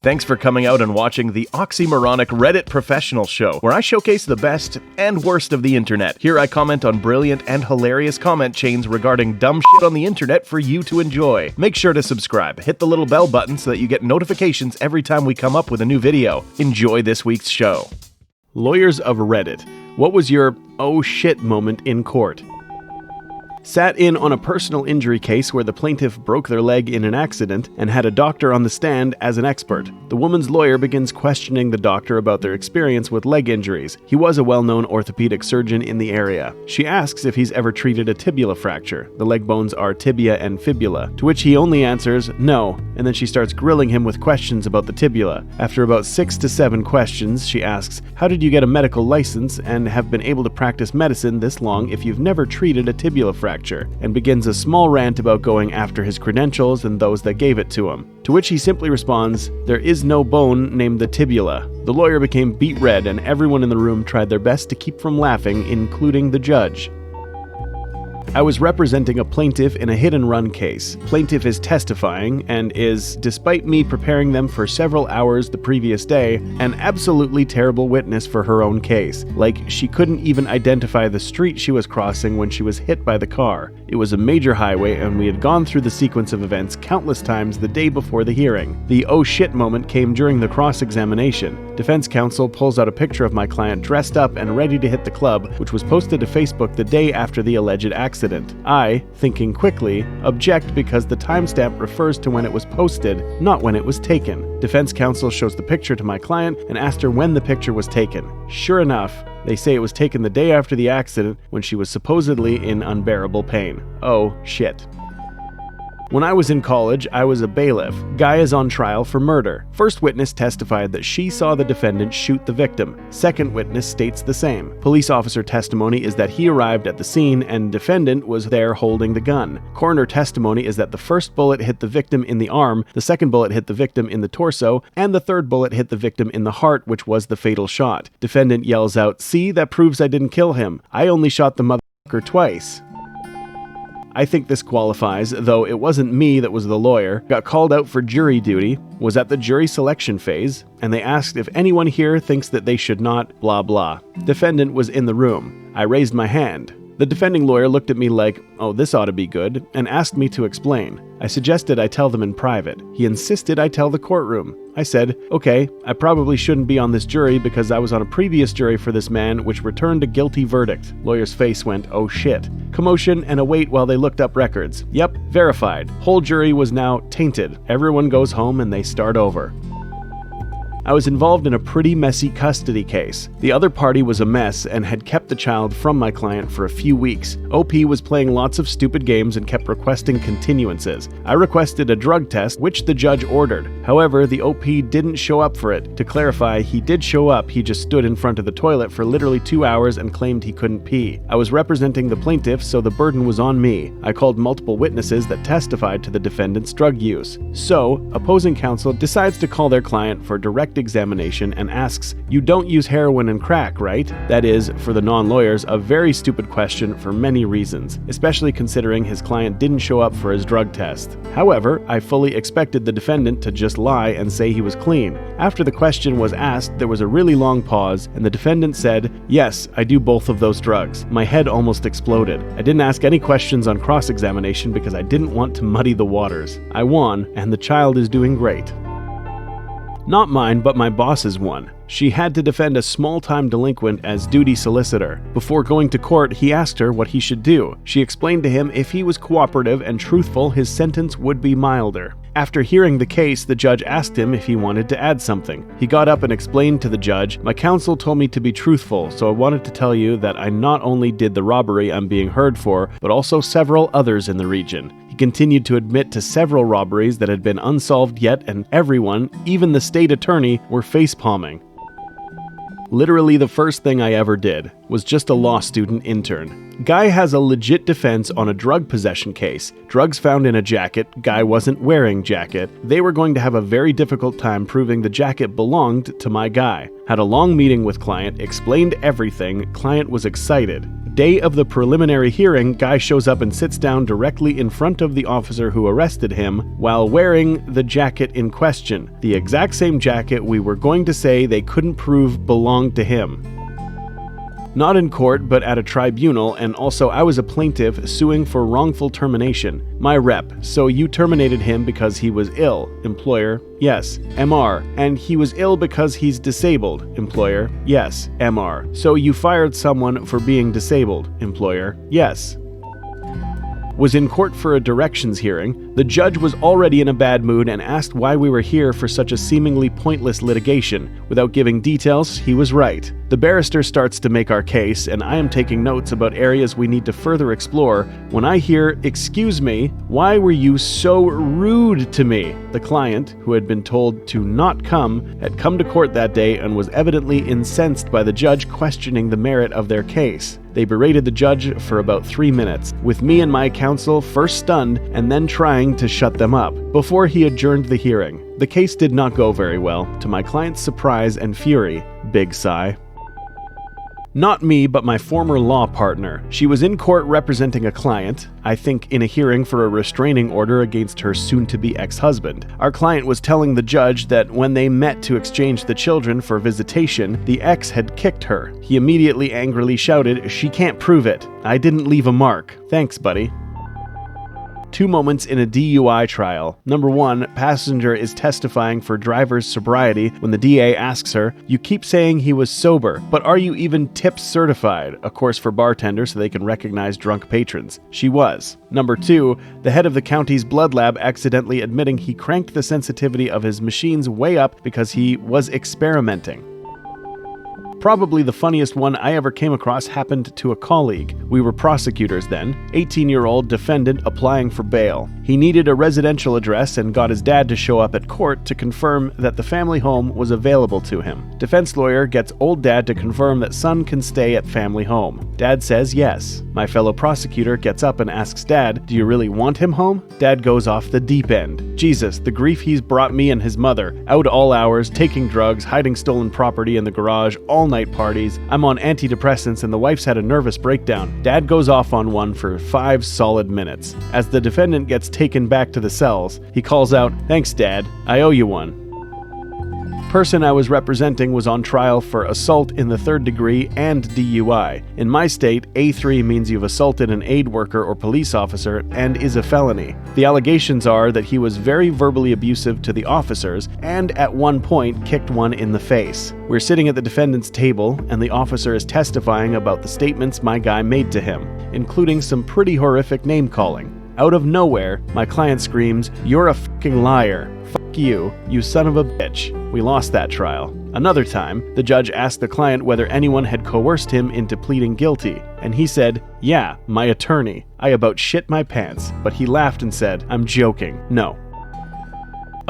Thanks for coming out and watching the oxymoronic Reddit Professional Show, where I showcase the best and worst of the internet. Here I comment on brilliant and hilarious comment chains regarding dumb shit on the internet for you to enjoy. Make sure to subscribe, hit the little bell button so that you get notifications every time we come up with a new video. Enjoy this week's show. Lawyers of Reddit. What was your oh shit moment in court? Sat in on a personal injury case where the plaintiff broke their leg in an accident and had a doctor on the stand as an expert. The woman's lawyer begins questioning the doctor about their experience with leg injuries. He was a well-known orthopedic surgeon in the area. She asks if he's ever treated a tibia fracture. The leg bones are tibia and fibula, to which he only answers no, and then she starts grilling him with questions about the tibia. After about 6 to 7 questions, she asks, "How did you get a medical license and have been able to practice medicine this long if you've never treated a tibia fracture?" and begins a small rant about going after his credentials and those that gave it to him. To which he simply responds, "There is no bone named the tibia." The lawyer became beet red and everyone in the room tried their best to keep from laughing, including the judge. I was representing a plaintiff in a hit-and-run case. Plaintiff is testifying and is, despite me preparing them for several hours the previous day, an absolutely terrible witness for her own case. Like, she couldn't even identify the street she was crossing when she was hit by the car. It was a major highway and we had gone through the sequence of events countless times the day before the hearing. The oh shit moment came during the cross-examination. Defense counsel pulls out a picture of my client dressed up and ready to hit the club, which was posted to Facebook the day after the alleged accident. I, thinking quickly, object because the timestamp refers to when it was posted, not when it was taken. Defense counsel shows the picture to my client and asked her when the picture was taken. Sure enough, they say it was taken the day after the accident when she was supposedly in unbearable pain. Oh shit. When I was in college, I was a bailiff. Guy is on trial for murder. First witness testified that she saw the defendant shoot the victim. Second witness states the same. Police officer testimony is that he arrived at the scene and defendant was there holding the gun. Coroner testimony is that the first bullet hit the victim in the arm, the second bullet hit the victim in the torso, and the third bullet hit the victim in the heart, which was the fatal shot. Defendant yells out, "See, that proves I didn't kill him. I only shot the motherfucker twice." I think this qualifies, though it wasn't me that was the lawyer. Got called out for jury duty, was at the jury selection phase, and they asked if anyone here thinks that they should not, blah blah. Defendant was in the room. I raised my hand. The defending lawyer looked at me like, "Oh, this ought to be good," and asked me to explain. I suggested I tell them in private. He insisted I tell the courtroom. I said, "Okay, I probably shouldn't be on this jury because I was on a previous jury for this man which returned a guilty verdict." Lawyer's face went, "Oh shit." Commotion and a wait while they looked up records. Yep, verified. Whole jury was now tainted. Everyone goes home and they start over. I was involved in a pretty messy custody case. The other party was a mess and had kept the child from my client for a few weeks. OP was playing lots of stupid games and kept requesting continuances. I requested a drug test, which the judge ordered. However, the OP didn't show up for it. To clarify, he did show up, he just stood in front of the toilet for literally 2 hours and claimed he couldn't pee. I was representing the plaintiff, so the burden was on me. I called multiple witnesses that testified to the defendant's drug use. So, opposing counsel decides to call their client for direct examination and asks, "You don't use heroin and crack, right?" That is, for the non-lawyers, a very stupid question for many reasons, especially considering his client didn't show up for his drug test. However, I fully expected the defendant to just lie and say he was clean. After the question was asked, there was a really long pause, and the defendant said, "Yes, I do both of those drugs." My head almost exploded. I didn't ask any questions on cross-examination because I didn't want to muddy the waters. I won, and the child is doing great. Not mine, but my boss's one. She had to defend a small-time delinquent as duty solicitor. Before going to court, he asked her what he should do. She explained to him if he was cooperative and truthful, his sentence would be milder. After hearing the case, the judge asked him if he wanted to add something. He got up and explained to the judge, "My counsel told me to be truthful, so I wanted to tell you that I not only did the robbery I'm being heard for, but also several others in the region." He continued to admit to several robberies that had been unsolved yet, and everyone, even the state attorney, were facepalming. Literally the first thing I ever did was just a law student intern. Guy has a legit defense on a drug possession case. Drugs found in a jacket, guy wasn't wearing jacket. They were going to have a very difficult time proving the jacket belonged to my guy. Had a long meeting with client, explained everything, client was excited. Day of the preliminary hearing, guy shows up and sits down directly in front of the officer who arrested him while wearing the jacket in question. The exact same jacket we were going to say they couldn't prove belonged to him. Not in court, but at a tribunal, and also I was a plaintiff suing for wrongful termination. My rep, so you terminated him because he was ill. Employer, yes. MR, and he was ill because he's disabled. Employer, yes. MR, so you fired someone for being disabled. Employer, yes. Was in court for a directions hearing. The judge was already in a bad mood and asked why we were here for such a seemingly pointless litigation. Without giving details, he was right. The barrister starts to make our case, and I am taking notes about areas we need to further explore when I hear, "Excuse me, why were you so rude to me?" The client, who had been told to not come, had come to court that day and was evidently incensed by the judge questioning the merit of their case. They berated the judge for about 3 minutes, with me and my counsel first stunned and then trying to shut them up, before he adjourned the hearing. The case did not go very well, to my client's surprise and fury. Big sigh. Not me, but my former law partner. She was in court representing a client, I think in a hearing for a restraining order against her soon-to-be ex-husband. Our client was telling the judge that when they met to exchange the children for visitation, the ex had kicked her. He immediately angrily shouted, "She can't prove it. I didn't leave a mark." Thanks, buddy. 2 moments in a DUI trial. Number 1, passenger is testifying for driver's sobriety when the DA asks her, "You keep saying he was sober, but are you even TIPS certified?" A course for bartenders so they can recognize drunk patrons. She was. Number 2, the head of the county's blood lab accidentally admitting he cranked the sensitivity of his machines way up because he was experimenting. Probably the funniest one I ever came across happened to a colleague. We were prosecutors then. 18-year-old defendant applying for bail. He needed a residential address and got his dad to show up at court to confirm that the family home was available to him. Defense lawyer gets old dad to confirm that son can stay at family home. Dad says yes. My fellow prosecutor gets up and asks Dad, "Do you really want him home?" Dad goes off the deep end. Jesus, the grief he's brought me and his mother. Out all hours, taking drugs, hiding stolen property in the garage, all-night parties. I'm on antidepressants and the wife's had a nervous breakdown. Dad goes off on one for 5 solid minutes. As the defendant gets taken back to the cells, he calls out, "Thanks, Dad. I owe you one." Person I was representing was on trial for assault in the 3rd degree and DUI. In my state, A3 means you've assaulted an aid worker or police officer and is a felony. The allegations are that he was very verbally abusive to the officers and at one point kicked one in the face. We're sitting at the defendant's table and the officer is testifying about the statements my guy made to him, including some pretty horrific name-calling. Out of nowhere, my client screams, "You're a fucking liar. Fuck you, you son of a bitch." We lost that trial. Another time, the judge asked the client whether anyone had coerced him into pleading guilty, and he said, "Yeah, my attorney. I about shit my pants," but he laughed and said, "I'm joking. No."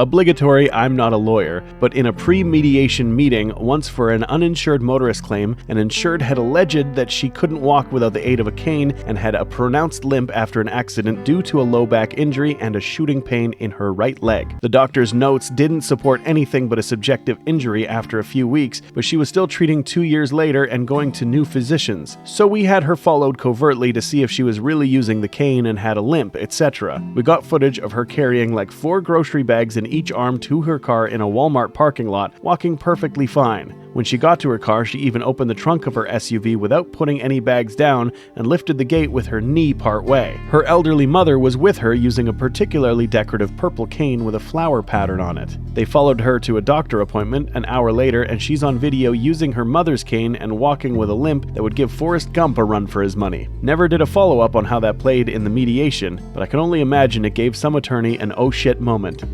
Obligatory, I'm not a lawyer, but in a pre-mediation meeting once for an uninsured motorist claim, an insured had alleged that she couldn't walk without the aid of a cane and had a pronounced limp after an accident due to a low back injury and a shooting pain in her right leg. The doctor's notes didn't support anything but a subjective injury after a few weeks, but she was still treating 2 years later and going to new physicians. So we had her followed covertly to see if she was really using the cane and had a limp, etc. We got footage of her carrying like 4 grocery bags in each arm to her car in a Walmart parking lot, walking perfectly fine. When she got to her car, she even opened the trunk of her SUV without putting any bags down and lifted the gate with her knee part way. Her elderly mother was with her using a particularly decorative purple cane with a flower pattern on it. They followed her to a doctor appointment an hour later and she's on video using her mother's cane and walking with a limp that would give Forrest Gump a run for his money. Never did a follow-up on how that played in the mediation, but I can only imagine it gave some attorney an oh shit moment.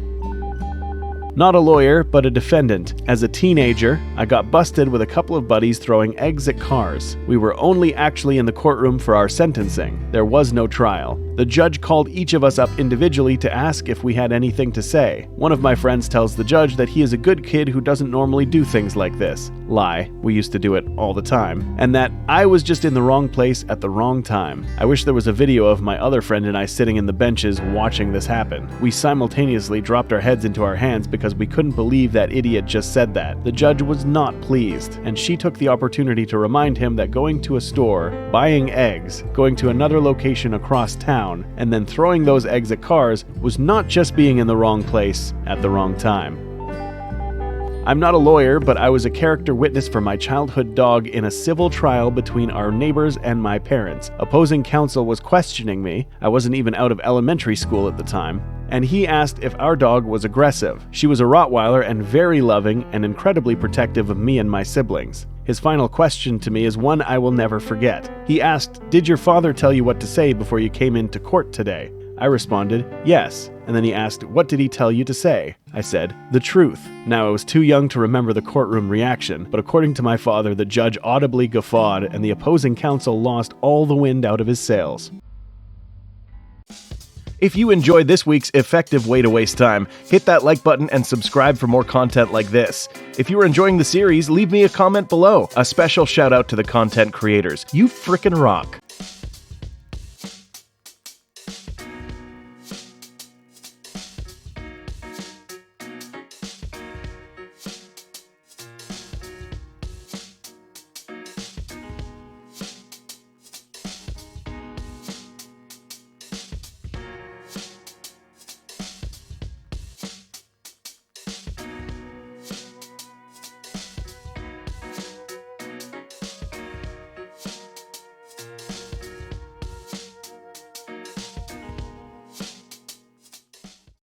Not a lawyer, but a defendant. As a teenager, I got busted with a couple of buddies throwing eggs at cars. We were only actually in the courtroom for our sentencing. There was no trial. The judge called each of us up individually to ask if we had anything to say. One of my friends tells the judge that he is a good kid who doesn't normally do things like this. Lie, we used to do it all the time. And that I was just in the wrong place at the wrong time. I wish there was a video of my other friend and I sitting in the benches watching this happen. We simultaneously dropped our heads into our hands because because we couldn't believe that idiot just said that. The judge was not pleased, and she took the opportunity to remind him that going to a store, buying eggs, going to another location across town, and then throwing those eggs at cars was not just being in the wrong place at the wrong time. I'm not a lawyer, but I was a character witness for my childhood dog in a civil trial between our neighbors and my parents. Opposing counsel was questioning me. I wasn't even out of elementary school at the time. And he asked if our dog was aggressive. She was a Rottweiler and very loving and incredibly protective of me and my siblings. His final question to me is one I will never forget. He asked, "Did your father tell you what to say before you came into court today?" I responded, "Yes." And then he asked, "What did he tell you to say?" I said, "The truth." Now, I was too young to remember the courtroom reaction, but according to my father, the judge audibly guffawed and the opposing counsel lost all the wind out of his sails. If you enjoyed this week's effective way to waste time, hit that like button and subscribe for more content like this. If you are enjoying the series, leave me a comment below. A special shout out to the content creators. You frickin' rock.